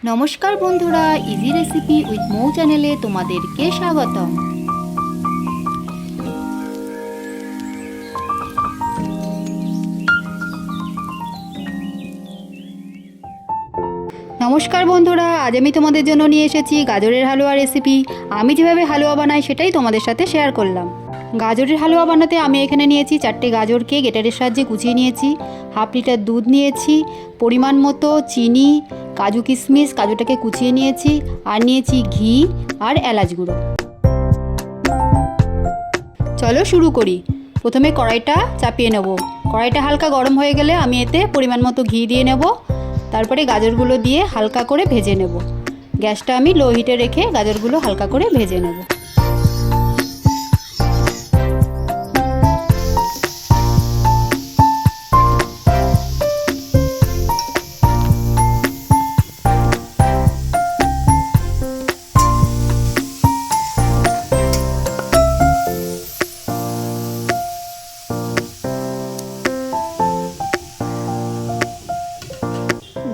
নমস্কার বন্ধুরা, easy recipe with মৌ চ্যানেলে তোমাদেরকে স্বাগতম। নমস্কার বন্ধুরা, আজ আমি তোমাদের জন্য নিয়ে এসেছি গাজরের হালুয়া রেসিপি। আমি যেভাবে হালুয়া বানাই সেটাই তোমাদের সাথে শেয়ার করলাম। গাজরের হালুয়া বানাতে আমি এখানে নিয়েছি 4টে গাজরকে গ্রেটারের সাহায্যে কুচিয়ে নিয়েছি, হাফ লিটার দুধ নিয়েছি, পরিমাণ মতো চিনি, কাজু কিশমিশ, কাজুটাকে কুচিয়ে নিয়েছি, আর নিয়েছি ঘি আর এলাচ গুঁড়ো। চলো শুরু করি। প্রথমে কড়াইটা চাপিয়ে নেব। কড়াইটা হালকা গরম হয়ে গেলে আমি এতে পরিমাণ মতো ঘি দিয়ে নেব। তারপরে গাজরগুলো দিয়ে হালকা করে ভেজে নেব। গ্যাসটা আমি লো হিটে রেখে গাজরগুলো হালকা করে ভেজে নেব।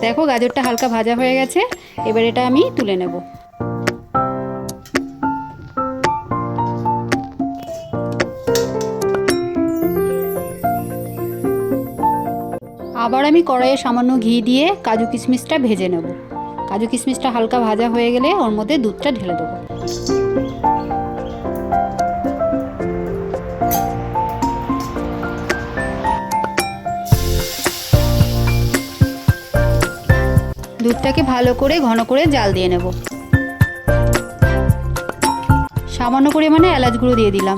দেখো গাজরটা হালকা ভাজা হয়ে গেছে, এবার এটা আমি তুলে নেব। আবার আমি কড়াইয়ে সামান্য ঘি দিয়ে কাজু কিশমিশটা ভেজে নেব। কাজু কিশমিশটা হালকা ভাজা হয়ে গেলে ওর মধ্যে দুধটা ঢেলে দেবো। দুধটাকে ভালো করে ঘন করে জাল দিয়ে নেব। সামান্য পরিমাণে এলাচ গুঁড়ো দিয়ে দিলাম।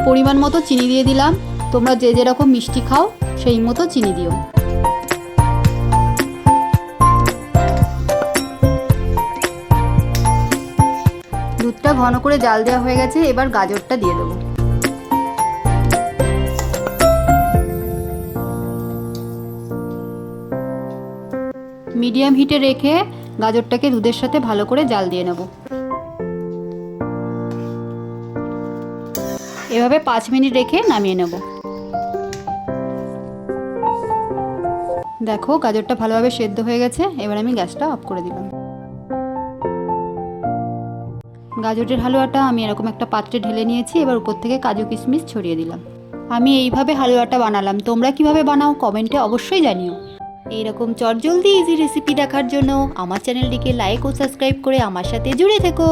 পরিমাণ মতো চিনি দিয়ে দিলাম। তোমরা যে যেরকম মিষ্টি খাও সেই মতো চিনি দিও। দুধটা ঘন করে জাল দেওয়া হয়ে গেছে, এবার গাজরটা দিয়ে দেবো। মিডিয়াম হিটে রেখে গাজরটাকে দুধের সাথে ভালো করে জাল দিয়ে নেব। এভাবে 5 মিনিট রেখে নামিয়ে নেব। দেখো গাজরটা ভালোভাবে সেদ্ধ হয়ে গেছে, এবার আমি গ্যাসটা অফ করে দিলাম। গাজরের হালুয়াটা আমি এরকম একটা পাত্রে ঢেলে নিয়েছি, এবার উপর থেকে কাজু কিশমিশ ছড়িয়ে দিলাম। আমি এইভাবে হালুয়াটা বানালাম, তোমরা কিভাবে বানাও কমেন্টে অবশ্যই জানিও। এইরকম চটজলদি ইজি রেসিপি দেখার জন্য আমার চ্যানেলটিকে লাইক ও সাবস্ক্রাইব করে আমার সাথে জুড়ে থেকো।